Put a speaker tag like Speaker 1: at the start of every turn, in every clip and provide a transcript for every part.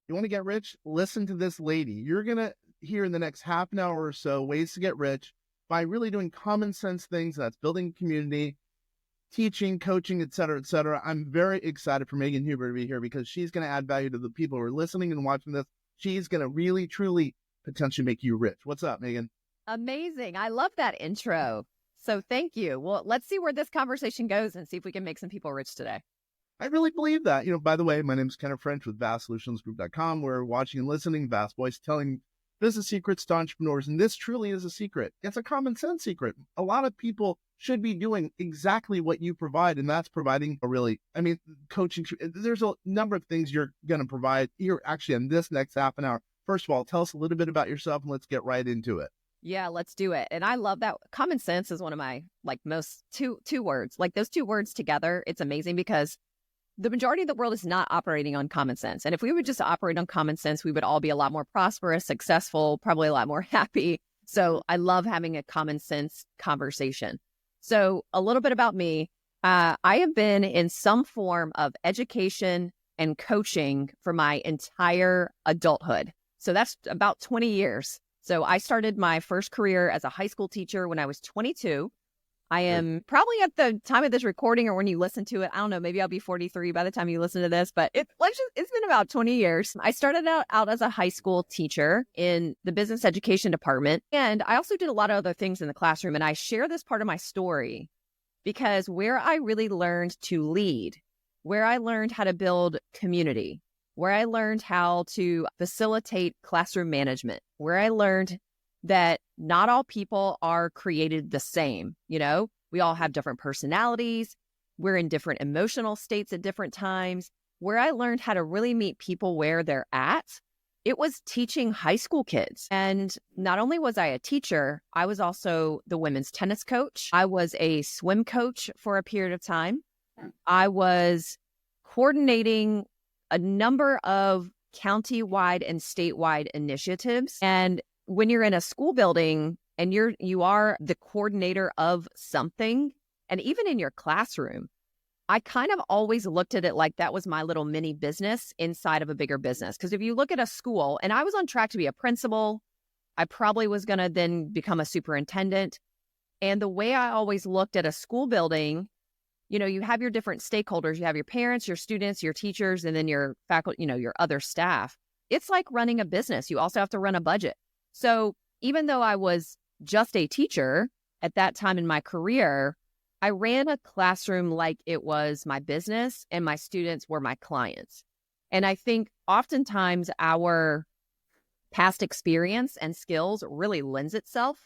Speaker 1: You want to get rich? Listen to this lady. You're going to hear in the next half an hour or so ways to get rich by really doing common sense things. That's building community, teaching, coaching, et cetera, et cetera. I'm very excited for Megan Huber to be here because she's going to add value to the people who are listening and watching this. She's going to really, truly, potentially make you rich. What's up, Megan?
Speaker 2: Amazing. I love that intro. So thank you. Well, let's see where this conversation goes and see if we can make some people rich today.
Speaker 1: I really believe that. By the way, my name is Kenneth French with VastSolutionsGroup.com. We're watching and listening, Vast Voice telling business secrets to entrepreneurs. And this truly is a secret. It's a common sense secret. A lot of people should be doing exactly what you provide. And that's providing coaching. There's a number of things you're going to provide here actually in this next half an hour. First of all, tell us a little bit about yourself and let's get right into it.
Speaker 2: Yeah, let's do it. And I love that. Common sense is one of my most two words. Like those two words together, it's amazing because the majority of the world is not operating on common sense. And if we would just operate on common sense, we would all be a lot more prosperous, successful, probably a lot more happy. So I love having a common sense conversation. So a little bit about me. I have been in some form of education and coaching for my entire adulthood. So that's about 20 years. So I started my first career as a high school teacher when I was 22. I am probably at the time of this recording or when you listen to it, I don't know, maybe I'll be 43 by the time you listen to this, but it's been about 20 years. I started out as a high school teacher in the business education department. And I also did a lot of other things in the classroom. And I share this part of my story because where I really learned to lead, where I learned how to build community, where I learned how to facilitate classroom management, where I learned that not all people are created the same. We all have different personalities. We're in different emotional states at different times. Where I learned how to really meet people where they're at, it was teaching high school kids. And not only was I a teacher, I was also the women's tennis coach. I was a swim coach for a period of time. I was coordinating a number of county-wide and statewide initiatives. And when you're in a school building and you are the coordinator of something, and even in your classroom, I kind of always looked at it like that was my little mini business inside of a bigger business. Because if you look at a school, and I was on track to be a principal, I probably was going to then become a superintendent. And the way I always looked at a school building, you have your different stakeholders. You have your parents, your students, your teachers, and then your faculty, your other staff. It's like running a business. You also have to run a budget. So even though I was just a teacher at that time in my career, I ran a classroom like it was my business and my students were my clients. And I think oftentimes our past experience and skills really lends itself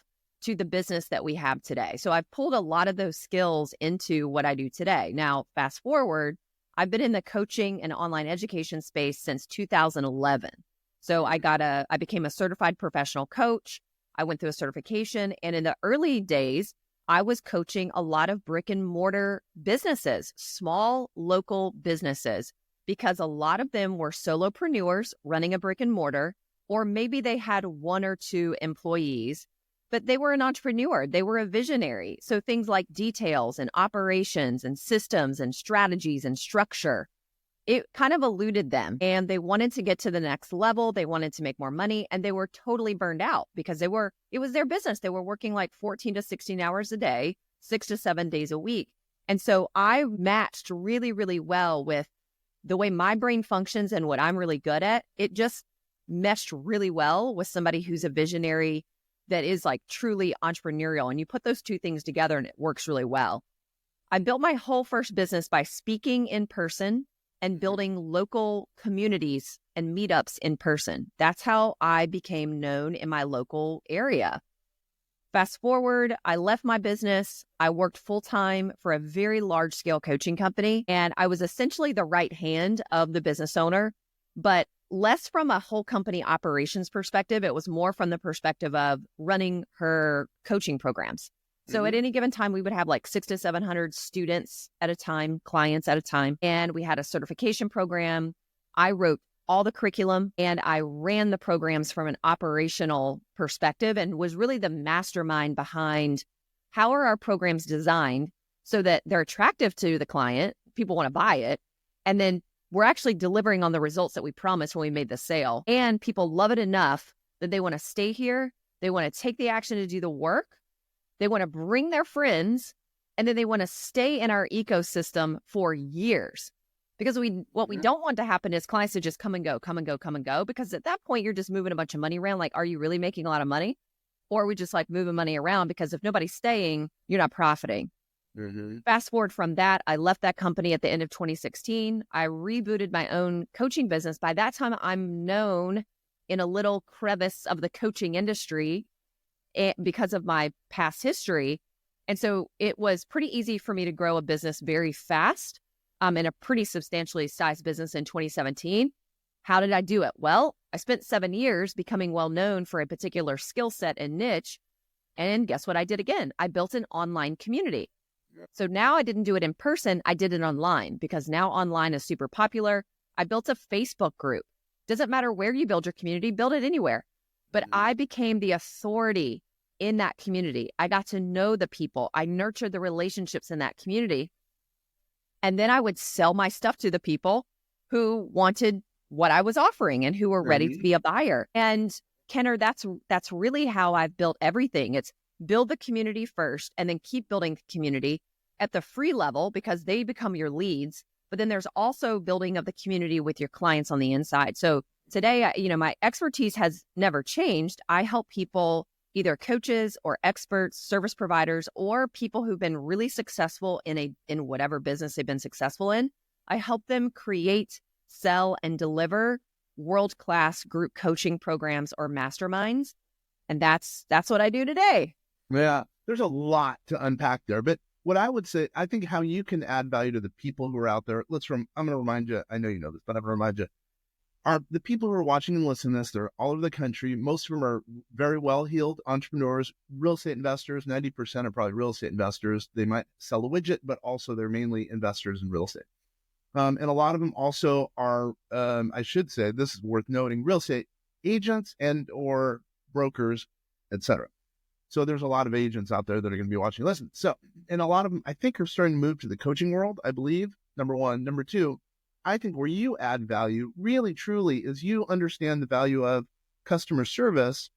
Speaker 2: to the business that we have today. So I've pulled a lot of those skills into what I do today. Now, fast forward, I've been in the coaching and online education space since 2011. So I became a certified professional coach. I went through a certification. And in the early days, I was coaching a lot of brick and mortar businesses, small local businesses, because a lot of them were solopreneurs running a brick and mortar, or maybe they had one or two employees, but they were an entrepreneur. They were a visionary. So things like details and operations and systems and strategies and structure, it kind of eluded them, and they wanted to get to the next level. They wanted to make more money, and they were totally burned out because it was their business. They were working like 14 to 16 hours a day, 6 to 7 days a week. And so I matched really, really well with the way my brain functions and what I'm really good at. It just meshed really well with somebody who's a visionary that is like truly entrepreneurial. And you put those two things together and it works really well. I built my whole first business by speaking in person and building local communities and meetups in person. That's how I became known in my local area. Fast forward, I left my business. I worked full-time for a very large-scale coaching company, and I was essentially the right hand of the business owner, but less from a whole company operations perspective. It was more from the perspective of running her coaching programs. So at any given time, we would have like 600 to 700 students at a time, clients at a time. And we had a certification program. I wrote all the curriculum and I ran the programs from an operational perspective and was really the mastermind behind how are our programs designed so that they're attractive to the client, people want to buy it, and then we're actually delivering on the results that we promised when we made the sale. And people love it enough that they want to stay here. They want to take the action to do the work. They want to bring their friends, and then they want to stay in our ecosystem for years. Because what we don't want to happen is clients to just come and go, come and go, come and go. Because at that point, you're just moving a bunch of money around. Like, are you really making a lot of money? Or are we just like moving money around? Because if nobody's staying, you're not profiting. Fast forward from that, I left that company at the end of 2016. I rebooted my own coaching business. By that time, I'm known in a little crevice of the coaching industry because of my past history. And so it was pretty easy for me to grow a business very fast in a pretty substantially sized business in 2017. How did I do it? Well, I spent 7 years becoming well known for a particular skill set and niche. And guess what I did again? I built an online community. So now I didn't do it in person. I did it online because now online is super popular. I built a Facebook group. Doesn't matter where you build your community, build it anywhere. But I became the authority in that community. I got to know the people. I nurtured the relationships in that community. And then I would sell my stuff to the people who wanted what I was offering and who were ready to be a buyer. And Kenner, that's really how I've built everything. It's build the community first and then keep building the community at the free level because they become your leads. But then there's also building of the community with your clients on the inside. So today, my expertise has never changed. I help people, either coaches or experts, service providers, or people who've been really successful in whatever business they've been successful in. I help them create, sell, and deliver world-class group coaching programs or masterminds. And that's what I do today.
Speaker 1: Yeah, there's a lot to unpack there. But what I would say, I think how you can add value to the people who are out there. I'm going to remind you, I know you know this, but I'm going to remind you, are the people who are watching and listening to this, they're all over the country. Most of them are very well-heeled entrepreneurs, real estate investors. 90% are probably real estate investors. They might sell a widget, but also they're mainly investors in real estate. And a lot of them also are, I should say, this is worth noting, real estate agents and or brokers, etc. So there's a lot of agents out there that are going to be watching. Listen, so, and a lot of them, I think, are starting to move to the coaching world, I believe, number one. Number two, I think where you add value really, truly is you understand the value of customer service,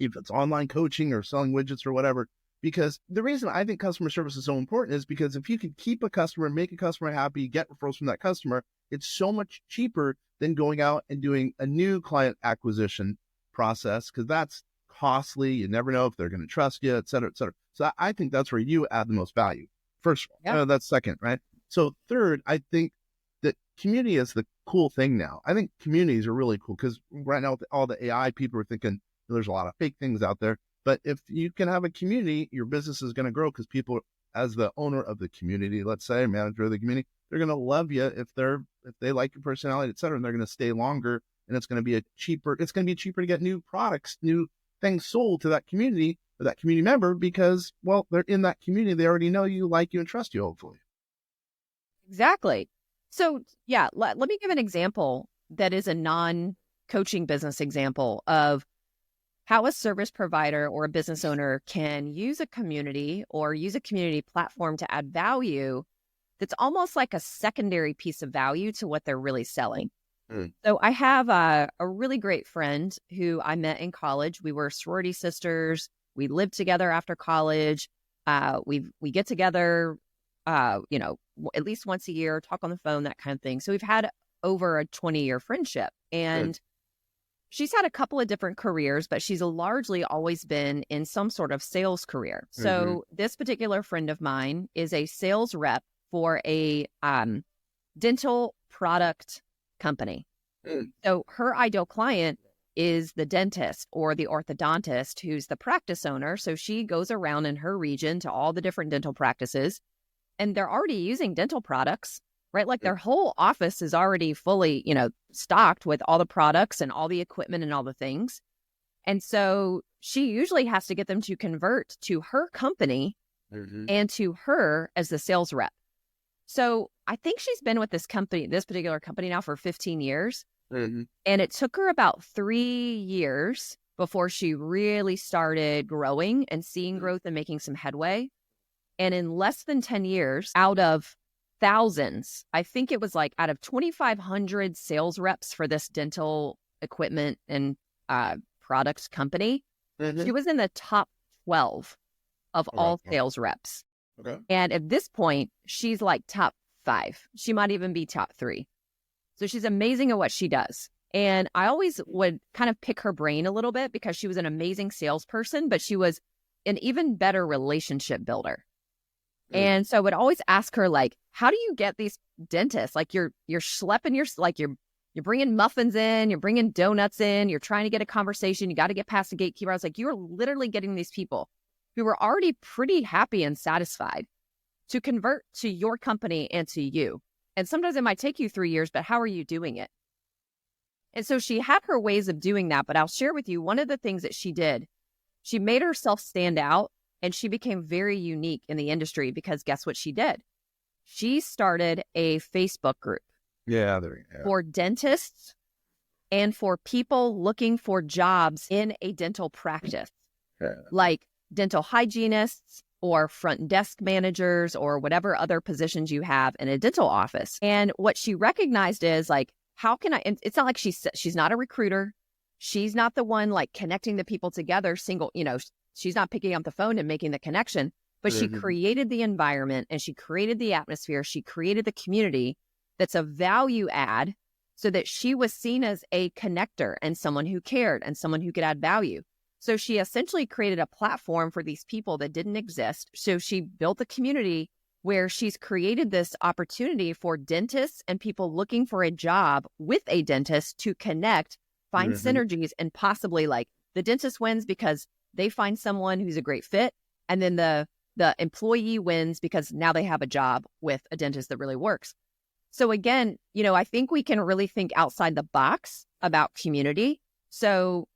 Speaker 1: if it's online coaching or selling widgets or whatever. Because the reason I think customer service is so important is because if you can keep a customer, make a customer happy, get referrals from that customer, it's so much cheaper than going out and doing a new client acquisition process, because that's costly. You never know if they're going to trust you, et cetera, et cetera. So I think that's where you add the most value. First of all, that's second, right? So third, I think that community is the cool thing now. I think communities are really cool because right now with all the AI, people are thinking there's a lot of fake things out there. But if you can have a community, your business is going to grow because people, as the owner of the community, let's say, manager of the community, they're going to love you if they like your personality, et cetera, and they're going to stay longer. And it's going to be cheaper to get new products, new things sold to that community or that community member because, well, they're in that community. They already know you, like you, and trust you, hopefully.
Speaker 2: Exactly. So yeah, let me give an example that is a non-coaching business example of how a service provider or a business owner can use a community or use a community platform to add value that's almost like a secondary piece of value to what they're really selling. So I have a really great friend who I met in college. We were sorority sisters. We lived together after college. We get together, at least once a year, talk on the phone, that kind of thing. So we've had over a 20-year friendship. And she's had a couple of different careers, but she's largely always been in some sort of sales career. So this particular friend of mine is a sales rep for a dental product company. So her ideal client is the dentist or the orthodontist who's the practice owner. So she goes around in her region to all the different dental practices, and they're already using dental products, right? Like their whole office is already fully, stocked with all the products and all the equipment and all the things. And so she usually has to get them to convert to her company and to her as the sales rep. So I think she's been with this particular company now for 15 years. And it took her about 3 years before she really started growing and seeing growth and making some headway. And in less than 10 years, out of thousands. I think it was like out of 2,500 sales reps for this dental equipment and products company, she was in the top 12 of all sales reps.
Speaker 1: Okay.
Speaker 2: And at this point, she's like top 5. She might even be top 3. So she's amazing at what she does. And I always would kind of pick her brain a little bit because she was an amazing salesperson, but she was an even better relationship builder. And so I would always ask her, like, how do you get these dentists? Like, you're schlepping you're bringing muffins in, you're bringing donuts in, you're trying to get a conversation, you got to get past the gatekeeper. I was like, you're literally getting these people who were already pretty happy and satisfied to convert to your company and to you. And sometimes it might take you 3 years, but how are you doing it? And so she had her ways of doing that, but I'll share with you one of the things that she did. She made herself stand out, and she became very unique in the industry because guess what she did? She started a Facebook group for dentists and for people looking for jobs in a dental practice, like dental hygienists or front desk managers or whatever other positions you have in a dental office. And what she recognized is, like, how can I, and it's not like she's not a recruiter. She's not the one like connecting the people together she's not picking up the phone and making the connection, but she created the environment and she created the atmosphere. She created the community that's a value add so that she was seen as a connector and someone who cared and someone who could add value. So she essentially created a platform for these people that didn't exist. So she built a community where she's created this opportunity for dentists and people looking for a job with a dentist to connect, find synergies, and possibly like the dentist wins because they find someone who's a great fit. And then the employee wins because now they have a job with a dentist that really works. So again, I think we can really think outside the box about community. So,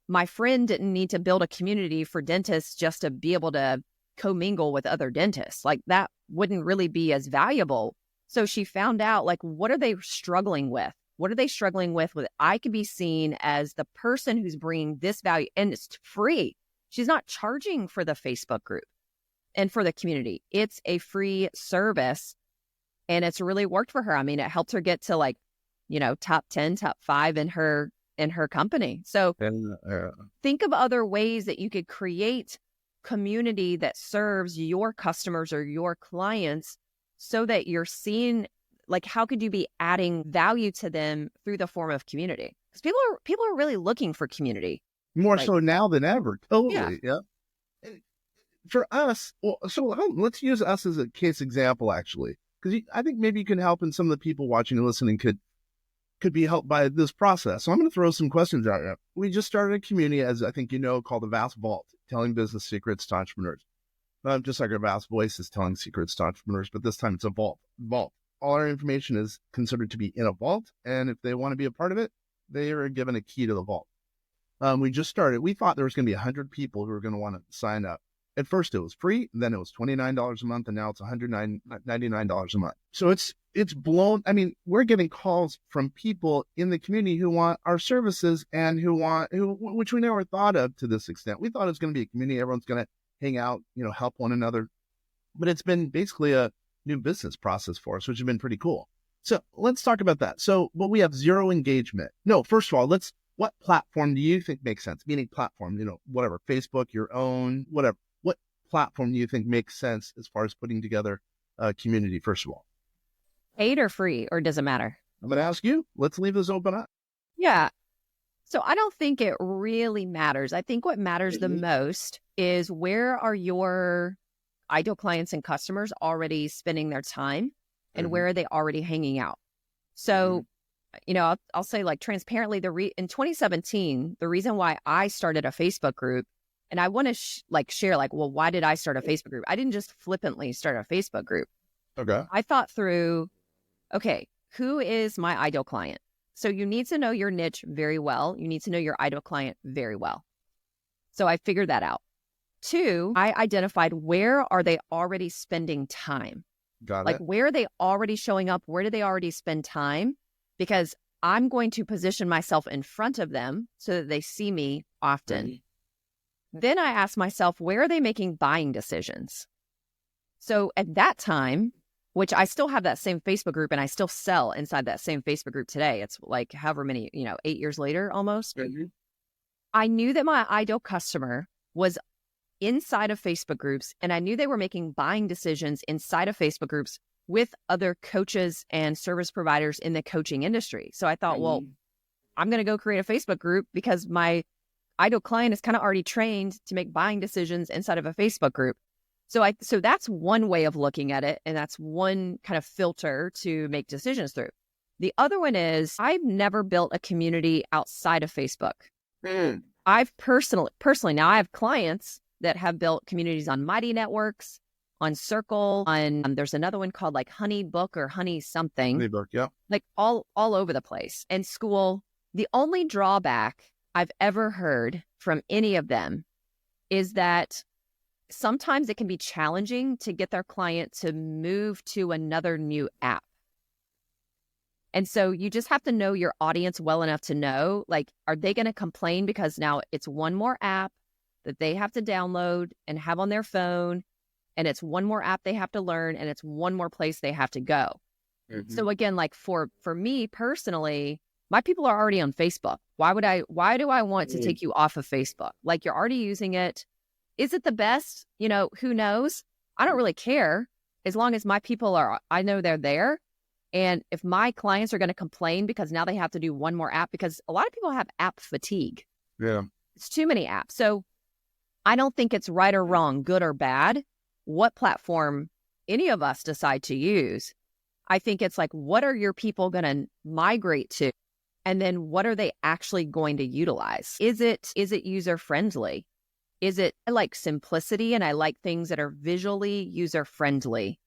Speaker 2: my friend didn't need to build a community for dentists just to be able to commingle with other dentists. Like, that wouldn't really be as valuable. So she found out, like, what are they struggling with? What are they struggling with? I could be seen as the person who's bringing this value, and it's free. She's not charging for the Facebook group and for the community. It's a free service, and it's really worked for her. I mean, it helped her get to top 10, top 5 in her company. So think of other ways that you could create community that serves your customers or your clients so that you're seen. Like, how could you be adding value to them through the form of community? Because people are really looking for community.
Speaker 1: More so now than ever. Totally. Yeah. For us, let's use us as a case example, actually, because I think maybe you can help, and some of the people watching and listening could be helped by this process. So I'm going to throw some questions out here. We just started a community, as I think called the Vast Vault, telling business secrets to entrepreneurs. Just like our Vast Voice is telling secrets to entrepreneurs, but this time it's a vault. All our information is considered to be in a vault, and if they want to be a part of it, they are given a key to the vault. We just started. We thought there was going to be 100 people who were going to want to sign up. At first, it was free, then it was $29 a month, and now it's $199 a month. So it's blown. I mean, we're getting calls from people in the community who want our services and which we never thought of to this extent. We thought it was going to be a community, everyone's going to hang out, help one another, but it's been basically a new business process for us, which has been pretty cool. So let's talk about that. So, we have zero engagement. No, first of all, what platform do you think makes sense? Meaning platform, whatever, Facebook, your own, whatever. What platform do you think makes sense as far as putting together a community, first of all?
Speaker 2: Paid or free, or does it matter?
Speaker 1: I'm going to ask you. Let's leave this open up.
Speaker 2: Yeah. So I don't think it really matters. I think what matters the most is, where are your ideal clients and customers already spending their time, and where are they already hanging out? So, I'll say, like, transparently, in 2017, the reason why I started a Facebook group, and I want to share, why did I start a Facebook group? I didn't just flippantly start a Facebook group.
Speaker 1: Okay.
Speaker 2: I thought through, okay, who is my ideal client? So you need to know your niche very well. You need to know your ideal client very well. So I figured that out. 2, I identified, where are they already spending time?
Speaker 1: Got it.
Speaker 2: Where are they already showing up? Where do they already spend time? Because I'm going to position myself in front of them so that they see me often. Then I asked myself, where are they making buying decisions? So at that time, which I still have that same Facebook group and I still sell inside that same Facebook group today. It's like however many, 8 years later almost.
Speaker 1: Mm-hmm.
Speaker 2: I knew that my ideal customer was inside of Facebook groups, and I knew they were making buying decisions inside of Facebook groups with other coaches and service providers in the coaching industry. So I thought, well, I'm going to go create a Facebook group because my ideal client is kind of already trained to make buying decisions inside of a Facebook group. So that's one way of looking at it. And that's one kind of filter to make decisions through. The other one is I've never built a community outside of Facebook. I've personally, now I have clients that have built communities on Mighty Networks, on Circle, on there's another one called like Honey Book or Honey something.
Speaker 1: Honey Book, yeah.
Speaker 2: Like all over the place. And School, the only drawback I've ever heard from any of them is that sometimes it can be challenging to get their client to move to another new app. And so you just have to know your audience well enough to know, like, are they going to complain because now it's one more app that they have to download and have on their phone, and it's one more app they have to learn, and it's one more place they have to go. So again, like for me personally, my people are already on Facebook. Why do I want to take you off of Facebook? Like, you're already using it. Is it the best? Who knows? I don't really care as long as my people I know they're there. And if my clients are going to complain because now they have to do one more app, because a lot of people have app fatigue.
Speaker 1: Yeah.
Speaker 2: It's too many apps. So I don't think it's right or wrong, good or bad, what platform any of us decide to use. I think it's like, what are your people going to migrate to? And then what are they actually going to utilize? Is it user friendly? Is it, I like simplicity and I like things that are visually user friendly.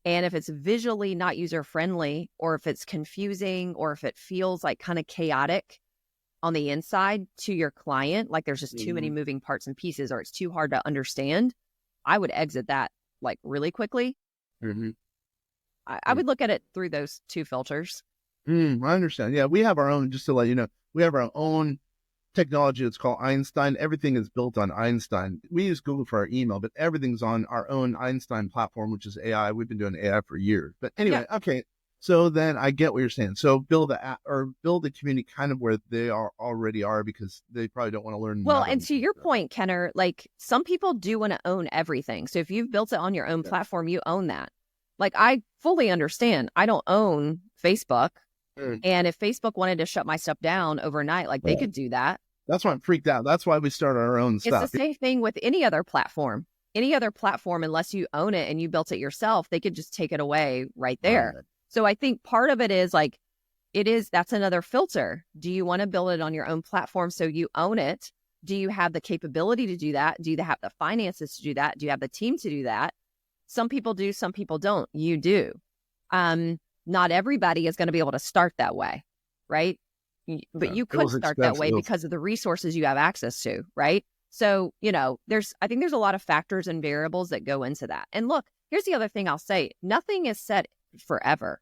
Speaker 2: And if it's visually not user friendly, or if it's confusing, or if it feels like kind of chaotic on the inside to your client, like there's just too many moving parts and pieces, or it's too hard to understand, I would exit that like really quickly. I would look at it through those two filters.
Speaker 1: I understand. Yeah, we have our own, just to let you know, we have our own technology. It's called Einstein. Everything is built on Einstein. We use Google for our email, but everything's on our own Einstein platform, which is AI. We've been doing AI for years. But anyway, okay. So then I get what you're saying. So build a app or build a community kind of where they already are, because they probably don't want to learn.
Speaker 2: Well, and to your point, Kenner, like some people do want to own everything. So if you've built it on your own platform, you own that. Like, I fully understand. I don't own Facebook. And if Facebook wanted to shut my stuff down overnight, like they could do that.
Speaker 1: That's why I'm freaked out. That's why we started our own stuff.
Speaker 2: It's the same thing with any other platform. Any other platform, unless you own it and you built it yourself, they could just take it away right there. Right. So I think part of it is like, that's another filter. Do you want to build it on your own platform so you own it? Do you have the capability to do that? Do you have the finances to do that? Do you have the team to do that? Some people do, some people don't. You do. Not everybody is going to be able to start that way, right? But you could start that way because of the resources you have access to, right? So, I think there's a lot of factors and variables that go into that. And look, here's the other thing I'll say. Nothing is set forever.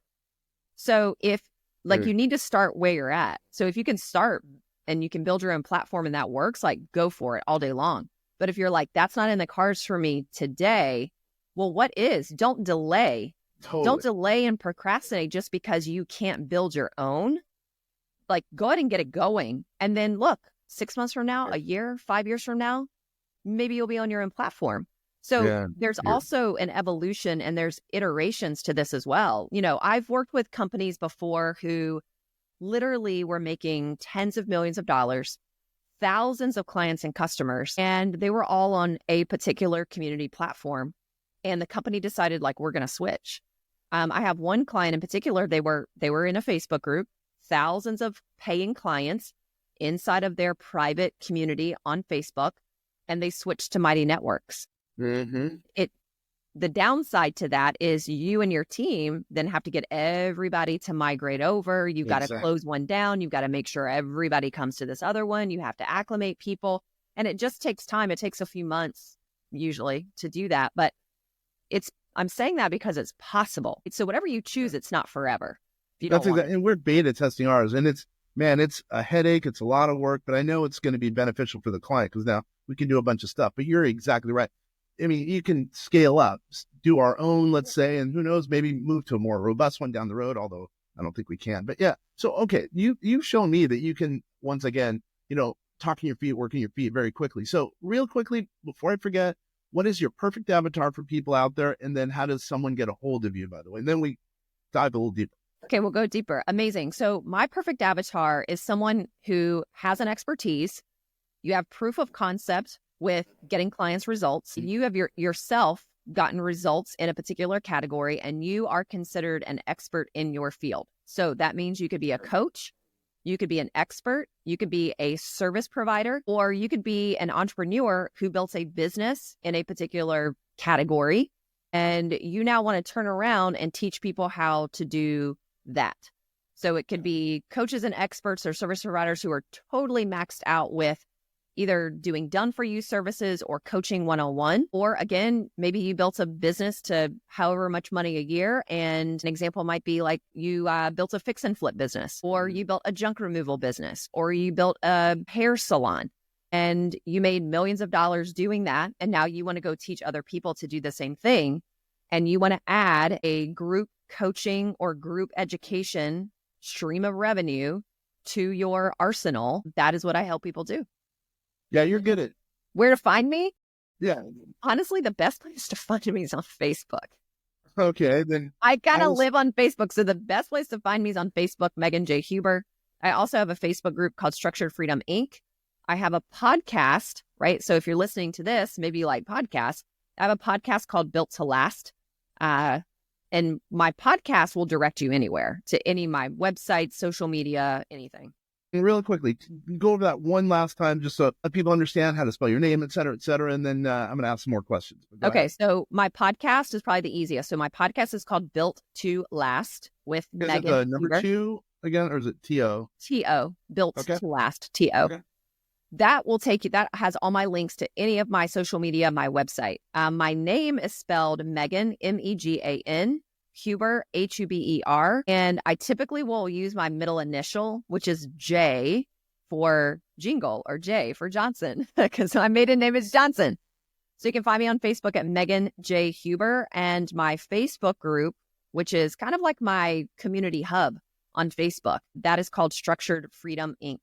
Speaker 2: So if you need to start where you're at. So if you can start and you can build your own platform and that works, like go for it all day long. But if you're like, that's not in the cards for me today, well, what is? Don't delay. Totally. Don't delay and procrastinate just because you can't build your own. Like, go ahead and get it going. And then look, 6 months from now, a year, 5 years from now, maybe you'll be on your own platform. So there's also an evolution and there's iterations to this as well. I've worked with companies before who literally were making tens of millions of dollars, thousands of clients and customers, and they were all on a particular community platform. And the company decided, like, we're going to switch. I have one client in particular. They were in a Facebook group, thousands of paying clients inside of their private community on Facebook, and they switched to Mighty Networks. The downside to that is you and your team then have to get everybody to migrate over. You've got to close one down. You've got to make sure everybody comes to this other one. You have to acclimate people, and it just takes time. It takes a few months usually to do that, but I'm saying that because it's possible. So whatever you choose, it's not forever.
Speaker 1: That's exactly, and we're beta testing ours, and it's a headache. It's a lot of work, but I know it's going to be beneficial for the client because now we can do a bunch of stuff. But you're exactly right. I mean, you can scale up, do our own, let's say, and who knows, maybe move to a more robust one down the road, although I don't think we can. But yeah, so, okay, you've shown me that you can, once again, talking your feet, working your feet very quickly. So real quickly, before I forget, what is your perfect avatar for people out there? And then how does someone get a hold of you, by the way? And then we dive a little deeper.
Speaker 2: Okay, we'll go deeper. Amazing. So my perfect avatar is someone who has an expertise. You have proof of concept with getting clients results. You have yourself gotten results in a particular category, and you are considered an expert in your field. So that means you could be a coach, you could be an expert, you could be a service provider, or you could be an entrepreneur who built a business in a particular category. And you now want to turn around and teach people how to do that. So it could be coaches and experts or service providers who are totally maxed out with either doing done-for-you services or coaching one-on-one. Or again, maybe you built a business to however much money a year. And an example might be like you built a fix and flip business, or you built a junk removal business, or you built a hair salon and you made millions of dollars doing that. And now you want to go teach other people to do the same thing. And you want to add a group coaching or group education stream of revenue to your arsenal. That is what I help people do.
Speaker 1: Yeah, you're good at
Speaker 2: Where to find me?
Speaker 1: Yeah.
Speaker 2: Honestly, the best place to find me is on Facebook.
Speaker 1: Okay, then
Speaker 2: I gotta live on Facebook. So the best place to find me is on Facebook, Megan J. Huber. I also have a Facebook group called Structured Freedom Inc. I have a podcast, right? So if you're listening to this, maybe you like podcasts. I have a podcast called Built to Last. And my podcast will direct you anywhere to any of my websites, social media, anything.
Speaker 1: And really quickly, go over that one last time, just so people understand how to spell your name, et cetera, and then I'm going to ask some more questions.
Speaker 2: Okay, so my podcast is probably the easiest. So my podcast is called Built to Last with Megan.
Speaker 1: Is it the number 2 again, or is it T-O?
Speaker 2: T-O, Built to Last, T-O. Okay. That will take you, that has all my links to any of my social media, my website. My name is spelled Megan, M-E-G-A-N. Huber, H-U-B-E-R. And I typically will use my middle initial, which is J for Jingle, or J for Johnson, because my maiden name is Johnson. So you can find me on Facebook at Megan J. Huber, and my Facebook group, which is kind of like my community hub on Facebook. That is called Structured Freedom Inc.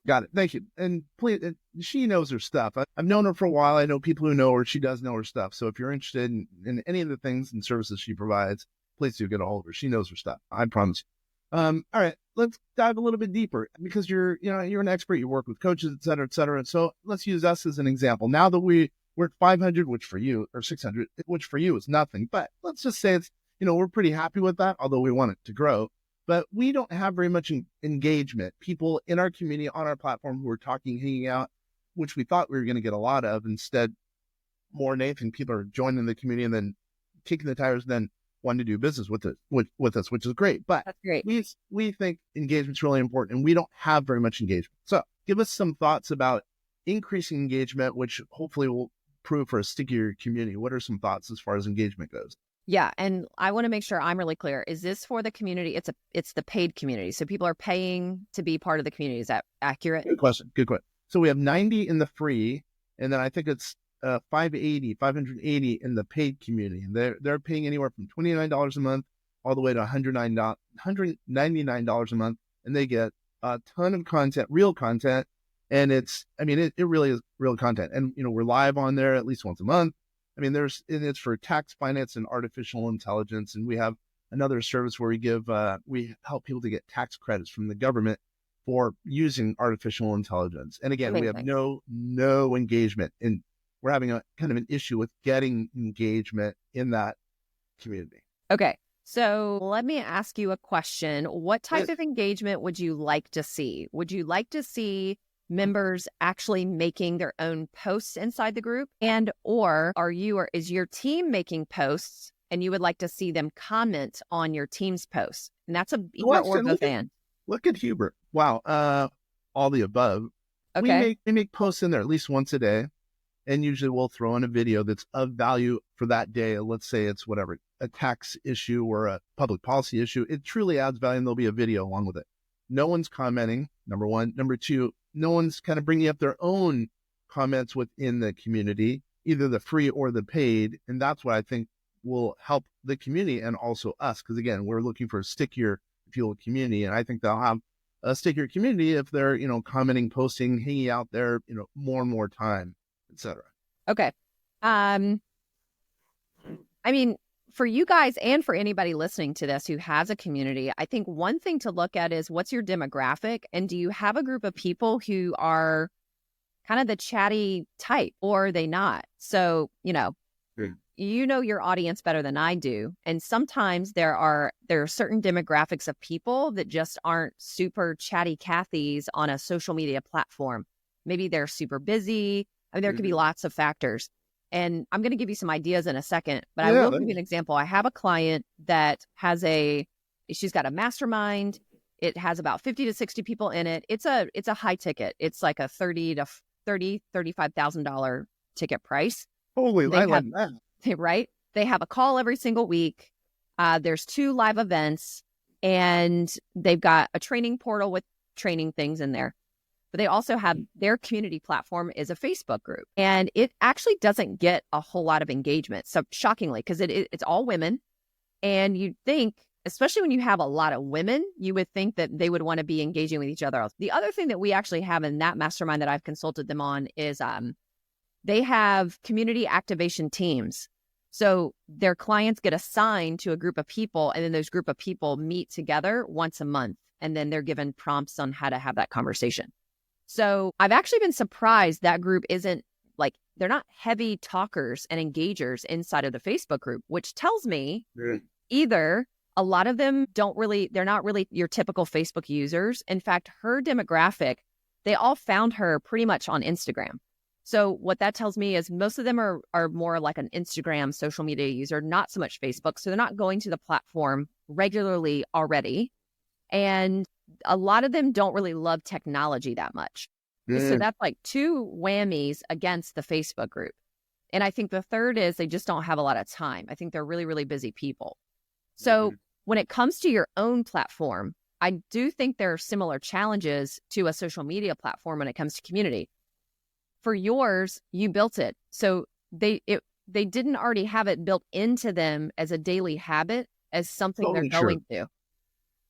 Speaker 1: Got it. Thank you. And please, she knows her stuff. I've known her for a while. I know people who know her. She does know her stuff. So if you're interested in any of the things and services she provides, please do get a hold of her. She knows her stuff. I promise you. All right, let's dive a little bit deeper, because you're an expert. You work with coaches, et cetera, et cetera. So let's use us as an example. Now that we're at 500, which for you, or 600, which for you is nothing, but let's just say it's, we're pretty happy with that, although we want it to grow. But we don't have very much engagement. People in our community, on our platform, who are talking, hanging out, which we thought we were going to get a lot of. Instead, more than anything, people are joining the community and then kicking the tires, and then wanting to do business with us, which is great. But
Speaker 2: that's great.
Speaker 1: We think engagement's really important, and we don't have very much engagement. So give us some thoughts about increasing engagement, which hopefully will prove for a stickier community. What are some thoughts as far as engagement goes?
Speaker 2: Yeah. And I want to make sure I'm really clear. Is this for the community? It's the paid community. So people are paying to be part of the community. Is that accurate?
Speaker 1: Good question. So we have 90 in the free, and then I think it's 580 in the paid community. And they're paying anywhere from $29 a month all the way to $199 a month. And they get a ton of content, real content. And it really is real content. And, we're live on there at least once a month. It's for tax, finance, and artificial intelligence. And we have another service where we help people to get tax credits from the government for using artificial intelligence. And again, we have no engagement, and we're having a kind of an issue with getting engagement in that community.
Speaker 2: Okay. So let me ask you a question. What type of engagement would you like to see? Would you like to see members actually making their own posts inside the group, or is your team making posts and you would like to see them comment on your team's posts? And that's a either or both and.
Speaker 1: Look at Huber. Wow. All the above.
Speaker 2: Okay.
Speaker 1: We make posts in there at least once a day, and usually we'll throw in a video that's of value for that day. Let's say it's whatever, a tax issue or a public policy issue. It truly adds value, and there'll be a video along with it. No one's commenting, number one. Number two, no one's kind of bringing up their own comments within the community. either the free or the paid. And that's what I think will help the community and also us. Because again, we're looking for a stickier, if you will, community. And I think they'll have a stickier community if they're, commenting, posting, hanging out there, more and more time, etc.
Speaker 2: Okay. I mean, for you guys and for anybody listening to this who has a community, I think one thing to look at is what's your demographic, and do you have a group of people who are kind of the chatty type, or are they not? So, you know your audience better than I do. And sometimes there are certain demographics of people that just aren't super chatty Cathys on a social media platform. Maybe they're super busy. I mean, there could be lots of factors. And I'm going to give you some ideas in a second, but I will give you an example. I have a client that she's got a mastermind. It has about 50 to 60 people in it. It's a high ticket. It's like a $35,000 ticket price.
Speaker 1: Holy, I like that.
Speaker 2: Right? They have a call every single week. There's 2 live events, and they've got a training portal with training things in there. But they also have their community platform is a Facebook group, and it actually doesn't get a whole lot of engagement. So shockingly, because it's all women, and you'd think, especially when you have a lot of women, you would think that they would want to be engaging with each other. The other thing that we actually have in that mastermind that I've consulted them on is they have community activation teams. So their clients get assigned to a group of people, and then those group of people meet together once a month, and then they're given prompts on how to have that conversation. So I've actually been surprised that group isn't they're not heavy talkers and engagers inside of the Facebook group, which tells me either a lot of them they're not really your typical Facebook users. In fact, her demographic, they all found her pretty much on Instagram. So what that tells me is most of them are more like an Instagram social media user, not so much Facebook. So they're not going to the platform regularly already. And a lot of them don't really love technology that much. So that's like 2 whammies against the Facebook group. And I think the third is they just don't have a lot of time. I think they're really, really busy people. So when it comes to your own platform, I do think there are similar challenges to a social media platform when it comes to community. For yours, you built it. So they didn't already have it built into them as a daily habit, as something they're going to.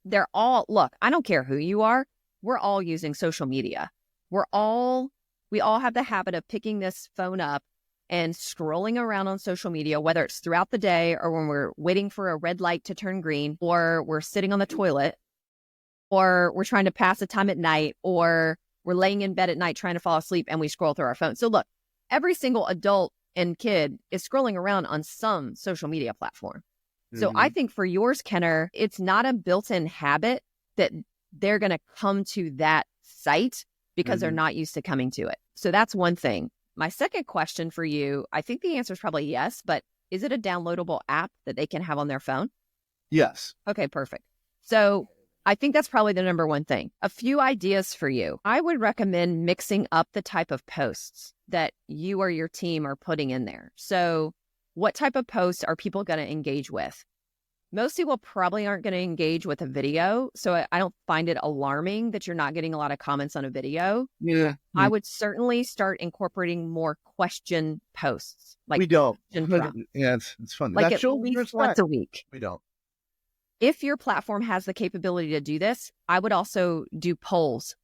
Speaker 2: They're all, look, I don't care who you are. We're all using social media. We all have the habit of picking this phone up and scrolling around on social media, whether it's throughout the day or when we're waiting for a red light to turn green, or we're sitting on the toilet, or we're trying to pass the time at night, or we're laying in bed at night trying to fall asleep and we scroll through our phone. So look, every single adult and kid is scrolling around on some social media platform. So I think for yours, Kenner, it's not a built-in habit that they're going to come to that site because they're not used to coming to it. So that's one thing. My second question for you, I think the answer is probably yes, but is it a downloadable app that they can have on their phone?
Speaker 1: Yes.
Speaker 2: Okay, perfect. So I think that's probably the number one thing. A few ideas for you. I would recommend mixing up the type of posts that you or your team are putting in there. So what type of posts are people going to engage with? Most people probably aren't going to engage with a video. So I don't find it alarming that you're not getting a lot of comments on a video.
Speaker 1: Yeah.
Speaker 2: I would certainly start incorporating more question posts.
Speaker 1: We don't. Yeah, it's fun.
Speaker 2: Like at least once a week.
Speaker 1: We don't.
Speaker 2: If your platform has the capability to do this, I would also do polls.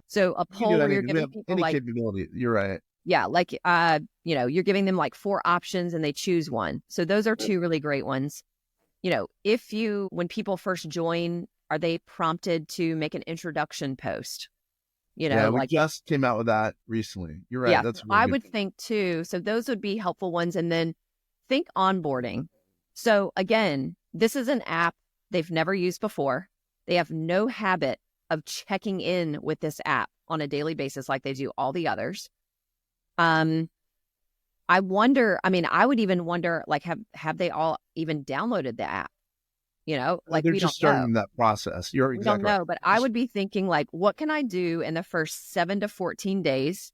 Speaker 2: So a poll where you're giving people
Speaker 1: any capability. You're right.
Speaker 2: Yeah, you're giving them 4 options and they choose one. So those are 2 really great ones. When people first join, are they prompted to make an introduction post? We
Speaker 1: just came out with that recently. You're right.
Speaker 2: Yeah,
Speaker 1: that's
Speaker 2: I would think too. So those would be helpful ones. And then think onboarding. So again, this is an app they've never used before. They have no habit of checking in with this app on a daily basis like they do all the others. I would even wonder, have they all even downloaded the app?
Speaker 1: They're just starting that process. You're exactly
Speaker 2: right. We don't know, but I would be thinking what can I do in the first 7 to 14 days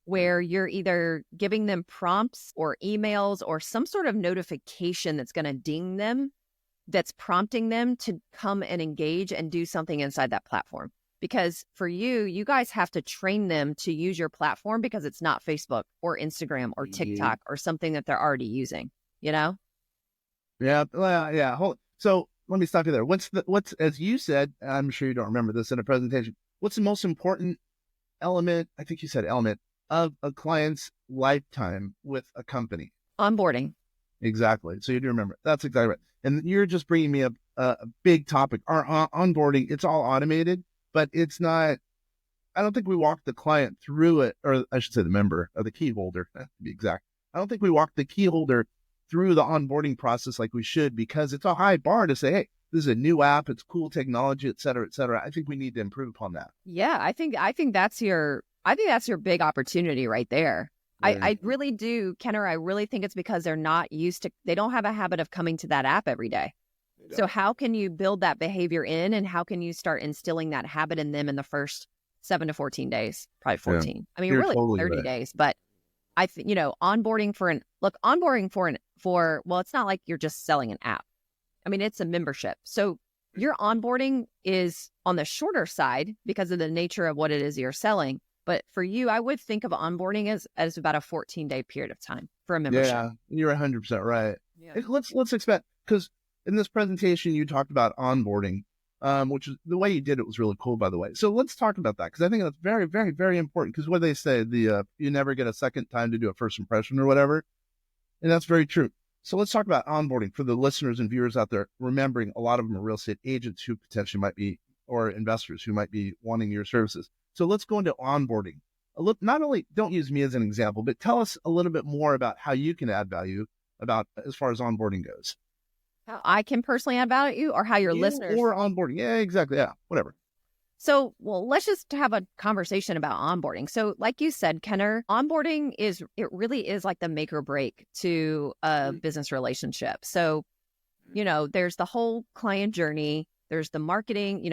Speaker 2: where you're either giving them prompts or emails or some sort of notification that's going to ding them, that's prompting them to come and engage and do something inside that platform. Because for you, you guys have to train them to use your platform because it's not Facebook or Instagram or TikTok or something that they're already using, you know?
Speaker 1: Yeah. Well, yeah. So let me stop you there. What's, as you said, I'm sure you don't remember this in a presentation, what's the most important element, I think you said element, of a client's lifetime with a company?
Speaker 2: Onboarding.
Speaker 1: Exactly. So you do remember. That's exactly right. And you're just bringing me a big topic. Our onboarding, it's all automated, but it's not, I don't think we walk the client through it, or I should say the member, or the key holder, to be exact. I don't think we walk the key holder through the onboarding process like we should, because it's a high bar to say, hey, this is a new app, it's cool technology, et cetera, et cetera. I think we need to improve upon that.
Speaker 2: Yeah, I think that's your big opportunity right there.
Speaker 1: Yeah.
Speaker 2: I really do, Kenner. I really think it's because they don't have a habit of coming to that app every day. So how can you build that behavior in, and how can you start instilling that habit in them in the first 7 to 14 days, probably 14. Yeah. I mean,
Speaker 1: You're
Speaker 2: really
Speaker 1: totally
Speaker 2: 30
Speaker 1: right.
Speaker 2: days, but I think, onboarding well, it's not like you're just selling an app. I mean, it's a membership. So your onboarding is on the shorter side because of the nature of what it is you're selling. But for you, I would think of onboarding as about a 14-day period of time for a membership.
Speaker 1: Yeah, you're 100% right.
Speaker 2: Yeah.
Speaker 1: Let's expect, because in this presentation you talked about onboarding, which is the way you did it was really cool, by the way. So let's talk about that, because I think that's very, very, very important. Because what they say, you never get a second time to do a first impression or whatever, and that's very true. So let's talk about onboarding for the listeners and viewers out there. Remembering a lot of them are real estate agents who potentially might be, or investors who might be wanting your services. So let's go into onboarding. Not only, don't use me as an example, but tell us a little bit more about how you can add value about as far as onboarding goes.
Speaker 2: How I can personally add value, or how your listeners,
Speaker 1: or onboarding. Yeah, exactly. Yeah, whatever.
Speaker 2: So, well, let's just have a conversation about onboarding. So, like you said, Kenner, onboarding it really is like the make or break to a business relationship. So, there's the whole client journey, there's the marketing,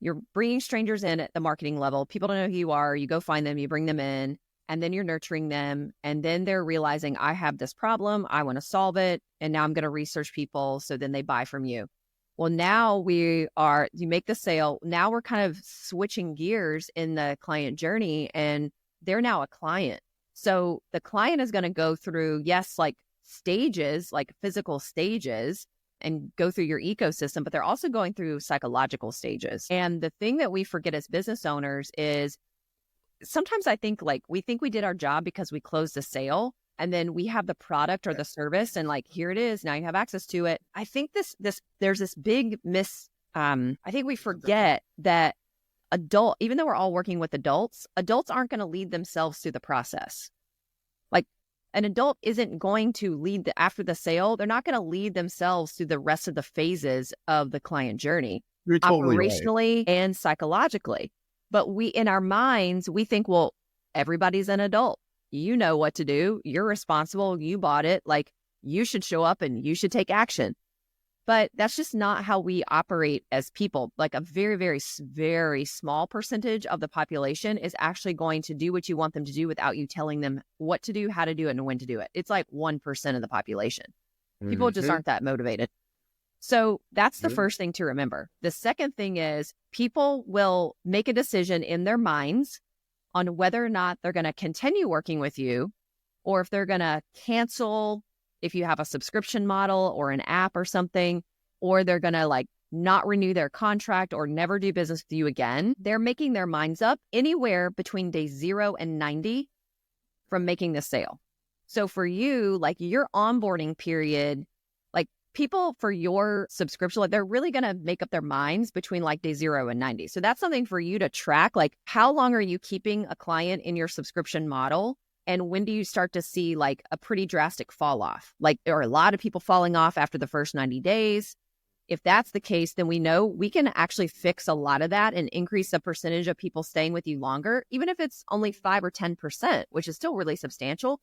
Speaker 2: you're bringing strangers in at the marketing level. People don't know who you are. You go find them, you bring them in, and then you're nurturing them. And then they're realizing, I have this problem, I want to solve it. And now I'm going to research people. So then they buy from you. Well, now you make the sale. Now we're kind of switching gears in the client journey, and they're now a client. So the client is going to go through, yes, like stages, like physical stages, and go through your ecosystem, but they're also going through psychological stages. And the thing that we forget as business owners is sometimes I think we think we did our job because we closed a sale, and then we have the product or the service, and here it is, now you have access to it. I think there's this big I think we forget that even though we're all working with adults aren't going to lead themselves through the process. Like an adult isn't going to lead after the sale. They're not going to lead themselves through the rest of the phases of the client journey,
Speaker 1: You're totally
Speaker 2: operationally
Speaker 1: right.
Speaker 2: and psychologically. But in our minds, we think, well, everybody's an adult. You know what to do. You're responsible. You bought it. You should show up and you should take action. But that's just not how we operate as people. A very, very, very small percentage of the population is actually going to do what you want them to do without you telling them what to do, how to do it, and when to do it. It's 1% of the population. People just aren't that motivated. So that's the first thing to remember. The second thing is people will make a decision in their minds on whether or not they're going to continue working with you, or if they're going to cancel if you have a subscription model or an app or something, or they're going to not renew their contract or never do business with you again. They're making their minds up anywhere between day 0 and 90 from making the sale. So for you, your onboarding period, people for your subscription, they're really going to make up their minds between day 0 and 90. So that's something for you to track. How long are you keeping a client in your subscription model? And when do you start to see a pretty drastic fall off? There are a lot of people falling off after the first 90 days. If that's the case, then we know we can actually fix a lot of that and increase the percentage of people staying with you longer, even if it's only 5 or 10%, which is still really substantial.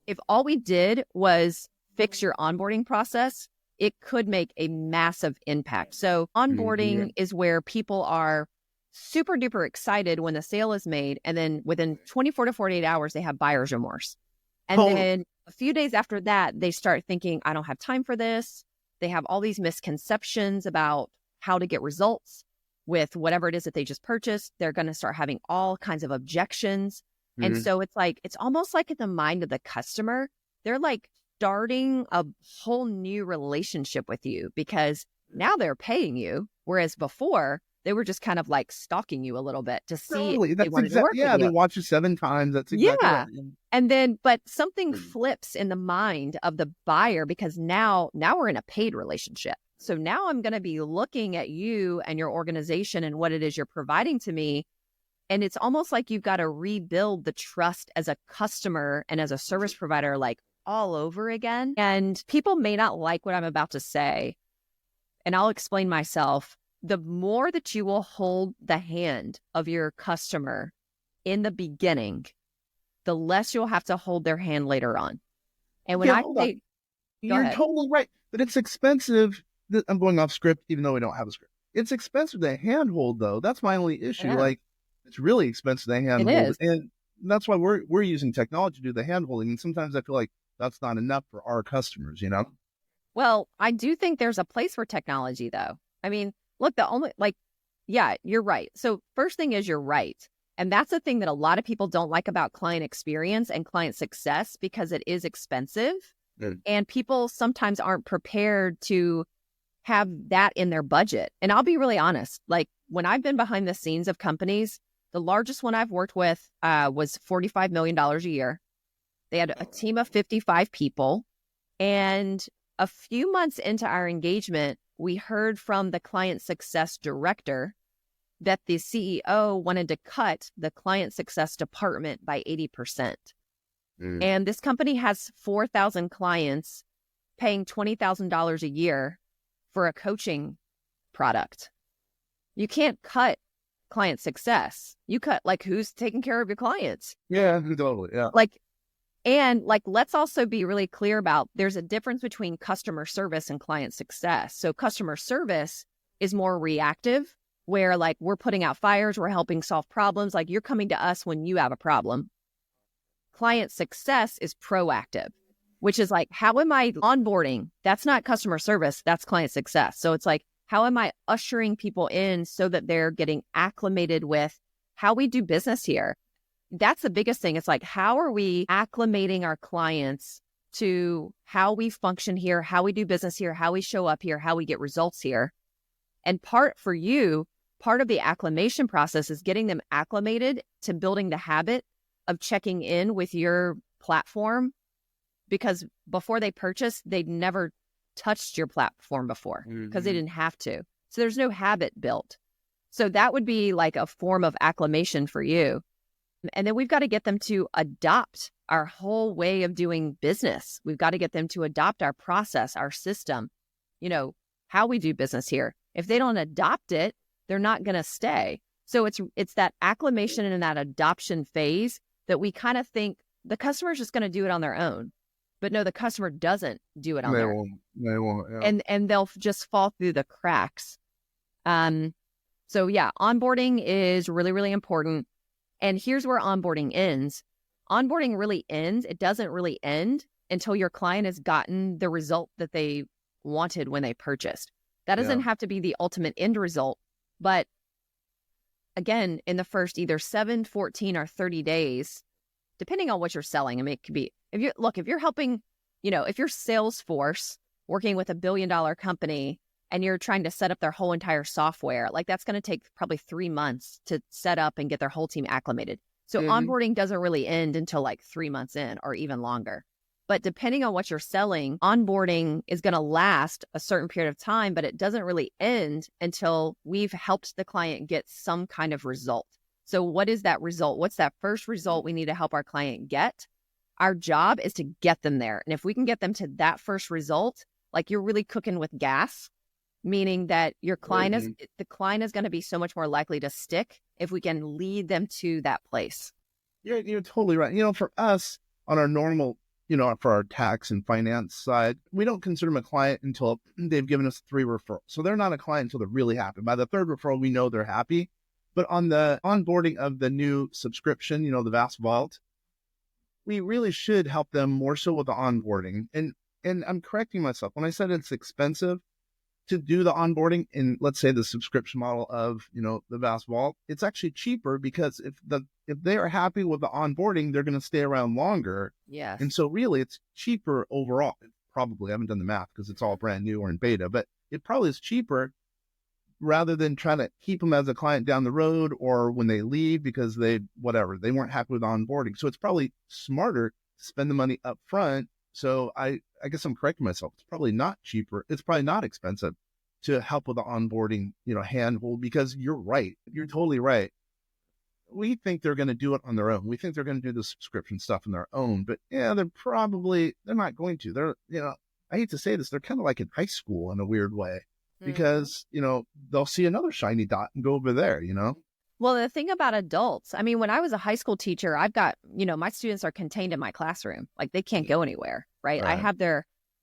Speaker 2: If all we did was fix your onboarding process, it could make a massive impact. So onboarding is where people are super duper excited when the sale is made. And then within 24 to 48 hours, they have buyer's remorse. And then a few days after that, they start thinking, I don't have time for this. They have all these misconceptions about how to get results. with whatever it is that they just purchased. They're going to start having all kinds of objections. And so it's like, it's almost like in the mind of the customer, they're like starting a whole new relationship with you because now they're paying you. Whereas before they were just kind of like stalking you a little bit to see
Speaker 1: Totally.
Speaker 2: if they
Speaker 1: That's
Speaker 2: wanted to work with
Speaker 1: they
Speaker 2: you.
Speaker 1: watch you 7 times. That's exactly
Speaker 2: Yeah.
Speaker 1: right.
Speaker 2: And then, but something flips in the mind of the buyer because now we're in a paid relationship. So now I'm going to be looking at you and your organization and what it is you're providing to me. And it's almost like you've got to rebuild the trust as a customer and as a service provider, like all over again. And people may not like what I'm about to say, and I'll explain myself. The more that you will hold the hand of your customer in the beginning, the less you'll have to hold their hand later on. And when I say,
Speaker 1: you're totally right, but it's expensive. I'm going off script, even though we don't have a script. It's expensive to handhold, though. That's my only issue. Like, it's really expensive to handhold, and that's why we're using technology to do the handholding. And sometimes I feel like that's not enough for our customers.
Speaker 2: Well, I do think there's a place for technology, though. I mean, look, yeah, you're right. So first thing is you're right. And that's the thing that a lot of people don't like about client experience and client success because it is expensive. And people sometimes aren't prepared to have that in their budget. And I'll be really honest, like when I've been behind the scenes of companies, the largest one I've worked with was $45 million a year. They had a team of 55 people. And a few months into our engagement, we heard from the client success director that the CEO wanted to cut the client success department by 80%. And this company has 4,000 clients paying $20,000 a year for a coaching product. You can't cut client success. You cut like who's taking care of your clients.
Speaker 1: Yeah, totally. Yeah.
Speaker 2: Let's also be really clear about there's a difference between customer service and client success. So customer service is more reactive, where like we're putting out fires, we're helping solve problems. Like you're coming to us when you have a problem. Client success is proactive, which is like, how am I onboarding? That's not customer service, that's client success. So it's like, how am I ushering people in so that they're getting acclimated with how we do business here? That's the biggest thing. It's like, how are we acclimating our clients to how we function here, how we do business here, how we show up here, how we get results here? And part of the acclimation process is getting them acclimated to building the habit of checking in with your platform, because before they purchase, they'd never touched your platform before because they didn't have to. So there's no habit built. So that would be like a form of acclimation for you. And then we've got to get them to adopt our whole way of doing business. We've got to get them to adopt our process, our system, how we do business here. If they don't adopt it, they're not going to stay. So it's that acclimation and that adoption phase that we kind of think the customer is just going to do it on their own. But no, the customer doesn't do it on their own.
Speaker 1: They won't. Yeah.
Speaker 2: And they'll just fall through the cracks. So yeah, onboarding is really, really important. And here's where onboarding ends. Onboarding really ends. It doesn't really end until your client has gotten the result that they wanted when they purchased. That doesn't have to be the ultimate end result. But again, in the first either 7, 14, or 30 days, depending on what you're selling, I mean, it could be, if you're helping, if you're Salesforce working with $1 billion company and you're trying to set up their whole entire software, like that's going to take probably 3 months to set up and get their whole team acclimated. So onboarding doesn't really end until like 3 months in or even longer. But depending on what you're selling, onboarding is going to last a certain period of time, but it doesn't really end until we've helped the client get some kind of result. So what is that result? What's that first result we need to help our client get? Our job is to get them there. And if we can get them to that first result, like you're really cooking with gas, meaning that your client the client is going to be so much more likely to stick if we can lead them to that place.
Speaker 1: You're totally right. For us on our normal, for our tax and finance side, we don't consider them a client until they've given us 3 referrals. So they're not a client until they're really happy. By the 3rd referral, we know they're happy. But on the onboarding of the new subscription, the Vast Vault, we really should help them more so with the onboarding. And I'm correcting myself. When I said it's expensive, to do the onboarding in, let's say, the subscription model of, the Vast Vault, it's actually cheaper because if they are happy with the onboarding, they're going to stay around longer.
Speaker 2: Yes.
Speaker 1: And so really it's cheaper overall. Probably, I haven't done the math because it's all brand new or in beta, but it probably is cheaper rather than trying to keep them as a client down the road or when they leave because they weren't happy with onboarding. So it's probably smarter to spend the money up front. So I guess I'm correcting myself. It's probably not cheaper. It's probably not expensive to help with the onboarding, handhold, because you're right. You're totally right. We think they're going to do it on their own. We think they're going to do the subscription stuff on their own, but yeah, they're not going to. They're, I hate to say this, they're kind of like in high school in a weird way because, they'll see another shiny dot and go over there,
Speaker 2: Well, the thing about adults, I mean, when I was a high school teacher, I've got, my students are contained in my classroom. Like they can't go anywhere, right? I have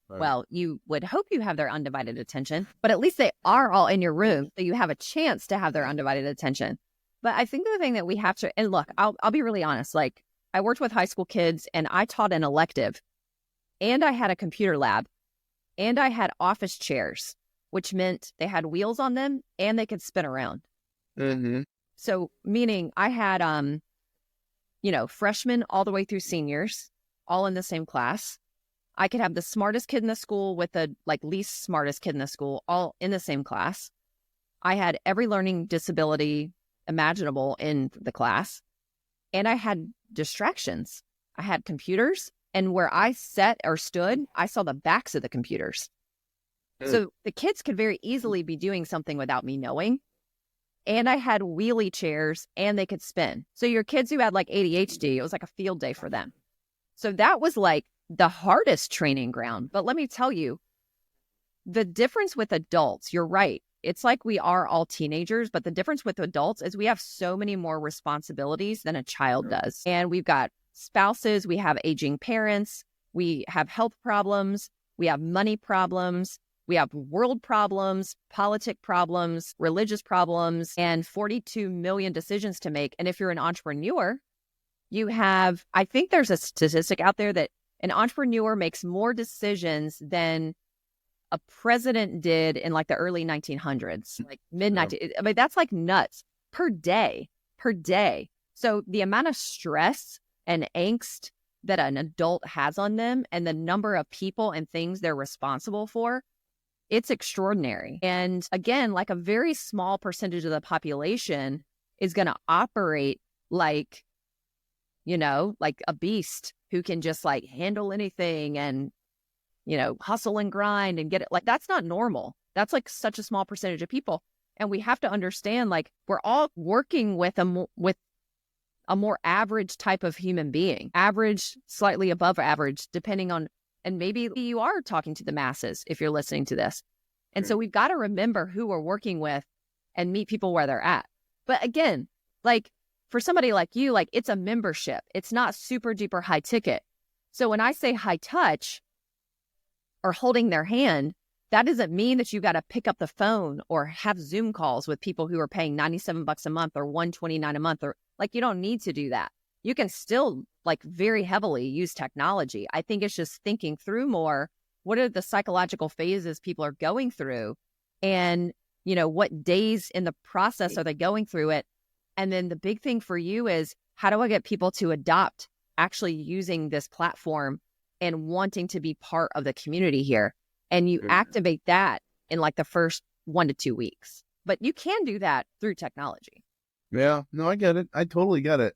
Speaker 2: well, you would hope you have their undivided attention, but at least they are all in your room. So you have a chance to have their undivided attention. But I think the thing that we have to, and look, I'll be really honest. Like I worked with high school kids and I taught an elective and I had a computer lab and I had office chairs, which meant they had wheels on them and they could spin around.
Speaker 1: Mm-hmm.
Speaker 2: So meaning I had, freshmen all the way through seniors, all in the same class. I could have the smartest kid in the school with the least smartest kid in the school, all in the same class. I had every learning disability imaginable in the class. And I had distractions. I had computers, and where I sat or stood, I saw the backs of the computers. So the kids could very easily be doing something without me knowing. And I had wheelie chairs and they could spin. So your kids who had ADHD, it was like a field day for them. So that was the hardest training ground. But let me tell you, the difference with adults, you're right. It's like we are all teenagers, but the difference with adults is we have so many more responsibilities than a child does. And we've got spouses, we have aging parents, we have health problems, we have money problems, we have world problems, politic problems, religious problems, and 42 million decisions to make. And if you're an entrepreneur, you have, I think there's a statistic out there that an entrepreneur makes more decisions than a president did in the early 1900s, mid-1900s. I mean, that's nuts per day. So the amount of stress and angst that an adult has on them and the number of people and things they're responsible for, it's extraordinary. And again, a very small percentage of the population is going to operate like a beast who can just handle anything and hustle and grind and get it. That's not normal. That's such a small percentage of people. And we have to understand, we're all working with a more average type of human being, average, slightly above average, depending on, and maybe you are talking to the masses if you're listening to this. And so we've got to remember who we're working with and meet people where they're at. But again, for somebody like you, it's a membership. It's not super duper high ticket. So when I say high touch, or holding their hand, that doesn't mean that you got to pick up the phone or have Zoom calls with people who are paying $97 a month or $129 a month, or you don't need to do that. You can still very heavily use technology. I think it's just thinking through more. What are the psychological phases people are going through, and what days in the process are they going through it? And then the big thing for you is, how do I get people to adopt actually using this platform and wanting to be part of the community here? And you activate that in the first 1 to 2 weeks. But you can do that through technology.
Speaker 1: Yeah, no, I get it. I totally get it.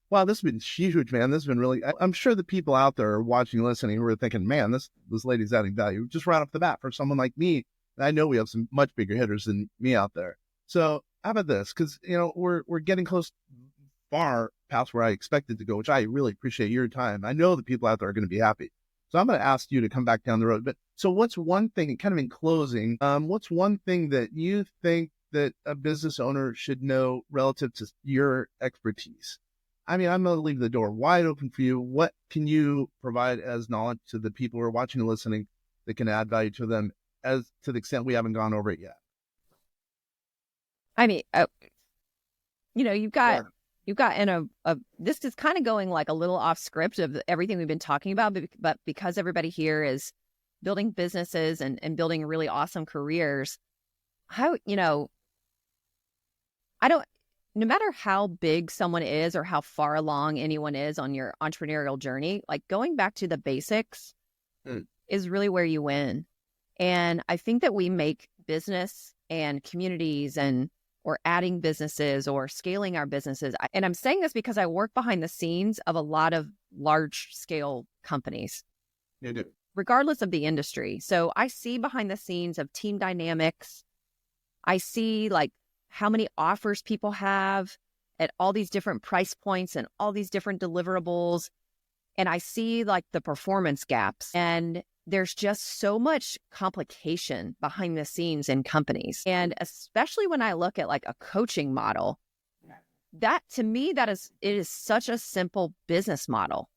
Speaker 1: Wow, this has been huge, man. This has been really, I'm sure the people out there are watching, listening, who are thinking, man, this lady's adding value just right off the bat for someone like me. I know we have some much bigger hitters than me out there. So how about this? Because, we're getting close, far past where I expected to go, which I really appreciate your time. I know the people out there are going to be happy. So I'm going to ask you to come back down the road. But so what's one thing, kind of in closing, what's one thing that you think that a business owner should know relative to your expertise? I mean, I'm going to leave the door wide open for you. What can you provide as knowledge to the people who are watching and listening that can add value to them, as to the extent we haven't gone over it yet?
Speaker 2: I mean, you've got in a this is kind of going a little off script of everything we've been talking about, but because everybody here is building businesses and building really awesome careers, how, I don't, no matter how big someone is or how far along anyone is on your entrepreneurial journey, like going back to the basics is really where you win. And I think that we make business and communities or adding businesses or scaling our businesses. And I'm saying this because I work behind the scenes of a lot of large scale companies,
Speaker 1: You do.
Speaker 2: regardless of the industry. So I see behind the scenes of team dynamics. I see like how many offers people have at all these different price points and all these different deliverables. And I see like the performance gaps. And there's just so much complication behind the scenes in companies. And especially when I look at like a coaching model, that to me, it is such a simple business model.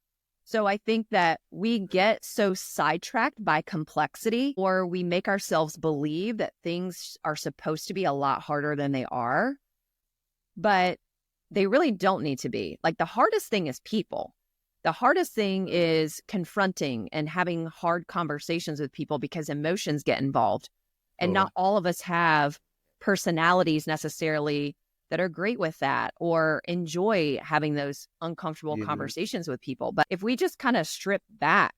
Speaker 2: So I think that we get so sidetracked by complexity, or we make ourselves believe that things are supposed to be a lot harder than they are, but they really don't need to be. Like the hardest thing is people. The hardest thing is confronting and having hard conversations with people because emotions get involved. And not all of us have personalities necessarily that are great with that or enjoy having those uncomfortable conversations with people. But if we just kind of strip back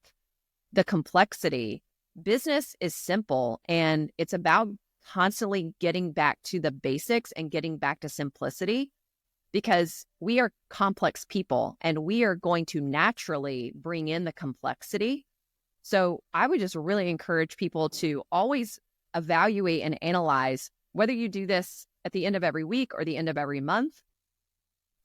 Speaker 2: the complexity, business is simple, and it's about constantly getting back to the basics and getting back to simplicity. Because we are complex people and we are going to naturally bring in the complexity. So I would just really encourage people to always evaluate and analyze whether you do this at the end of every week or the end of every month,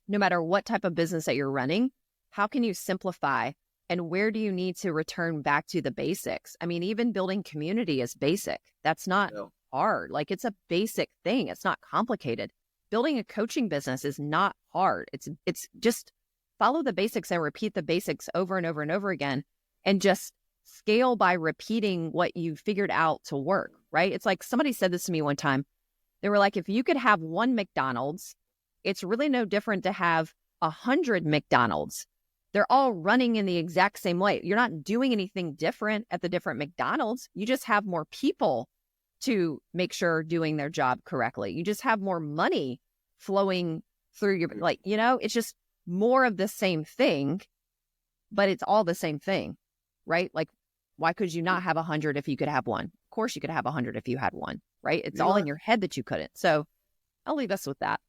Speaker 2: no matter what type of business that you're running, how can you simplify and where do you need to return back to the basics? I mean, even building community is basic. That's not hard. Like it's a basic thing. It's not complicated. Building a coaching business is not hard. It's just follow the basics and repeat the basics over and over and over again, and just scale by repeating what you figured out to work, right? It's like somebody said this to me one time. They were like, if you could have one McDonald's, it's really no different to have 100 McDonald's. They're all running in the exact same way. You're not doing anything different at the different McDonald's. You just have more people to make sure doing their job correctly. You just have more money flowing through your, it's just more of the same thing, but it's all the same thing, right? Like, why could you not have 100 if you could have one? Of course you could have 100 if you had one, right? It's all in your head that you couldn't. So I'll leave us with that.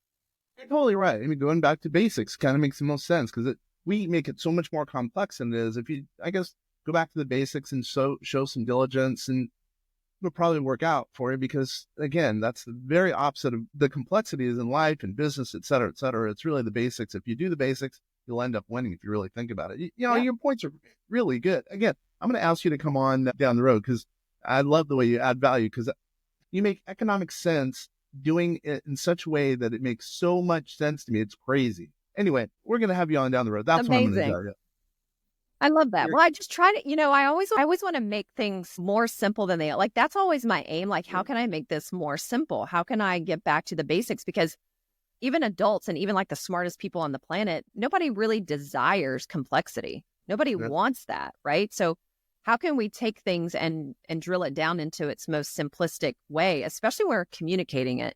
Speaker 1: You're totally right. I mean, going back to basics kind of makes the most sense because we make it so much more complex than it is. If you, I guess, go back to the basics and show some diligence, and it'll probably work out for you because, again, that's the very opposite of the complexities in life and business, et cetera, et cetera. It's really the basics. If you do the basics, you'll end up winning if you really think about it. Your points are really good. Again, I'm going to ask you to come on down the road because I love the way you add value because you make economic sense doing it in such a way that it makes so much sense to me. It's crazy. Anyway, we're going to have you on down the road. That's what I'm going to do.
Speaker 2: I love that. Well, I just try to, I always want to make things more simple than they are. Like, that's always my aim. Like, how can I make this more simple? How can I get back to the basics? Because even adults and even like the smartest people on the planet, nobody really desires complexity. Nobody wants that, right? So how can we take things and drill it down into its most simplistic way, especially when we're communicating it,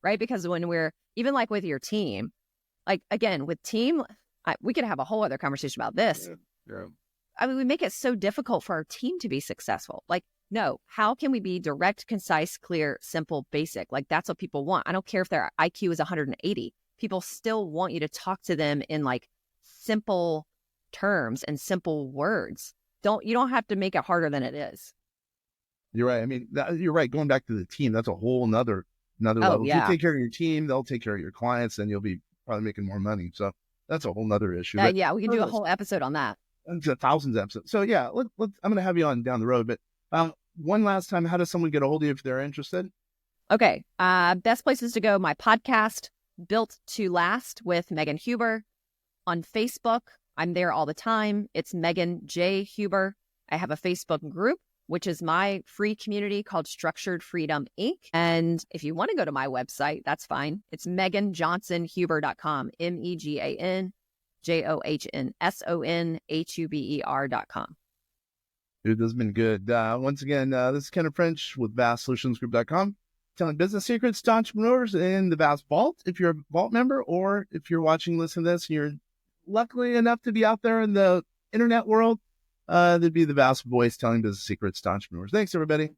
Speaker 2: right? Because when we're, even like with your team, like, again, with team, we could have a whole other conversation about this.
Speaker 1: Yeah.
Speaker 2: I mean, we make it so difficult for our team to be successful. Like, no, how can we be direct, concise, clear, simple, basic? Like, that's what people want. I don't care if their IQ is 180. People still want you to talk to them in like simple terms and simple words. You don't have to make it harder than it is.
Speaker 1: You're right. I mean, you're right. Going back to the team, that's a whole another level.
Speaker 2: Yeah.
Speaker 1: If you take care of your team, they'll take care of your clients, and you'll be probably making more money. So that's a whole nother issue.
Speaker 2: Yeah, we can do a whole episode on that.
Speaker 1: Thousands of episodes. So yeah, I'm going to have you on down the road. But one last time, how does someone get a hold of you if they're interested?
Speaker 2: Okay. Best places to go. My podcast, Built to Last with Megan Huber. On Facebook, I'm there all the time. It's Megan J. Huber. I have a Facebook group, which is my free community called Structured Freedom, Inc. And if you want to go to my website, that's fine. It's meganjohnsonhuber.com, MEGANJOHNSONHUBER.com.
Speaker 1: Dude, this has been good. Once again, this is Kenneth French with VastSolutionsGroup.com, telling business secrets to entrepreneurs in the Vast Vault. If you're a Vault member, or if you're watching, listen to this, and you're luckily enough to be out there in the internet world, there'd be the Vast Voice telling business secrets to entrepreneurs. Thanks, everybody.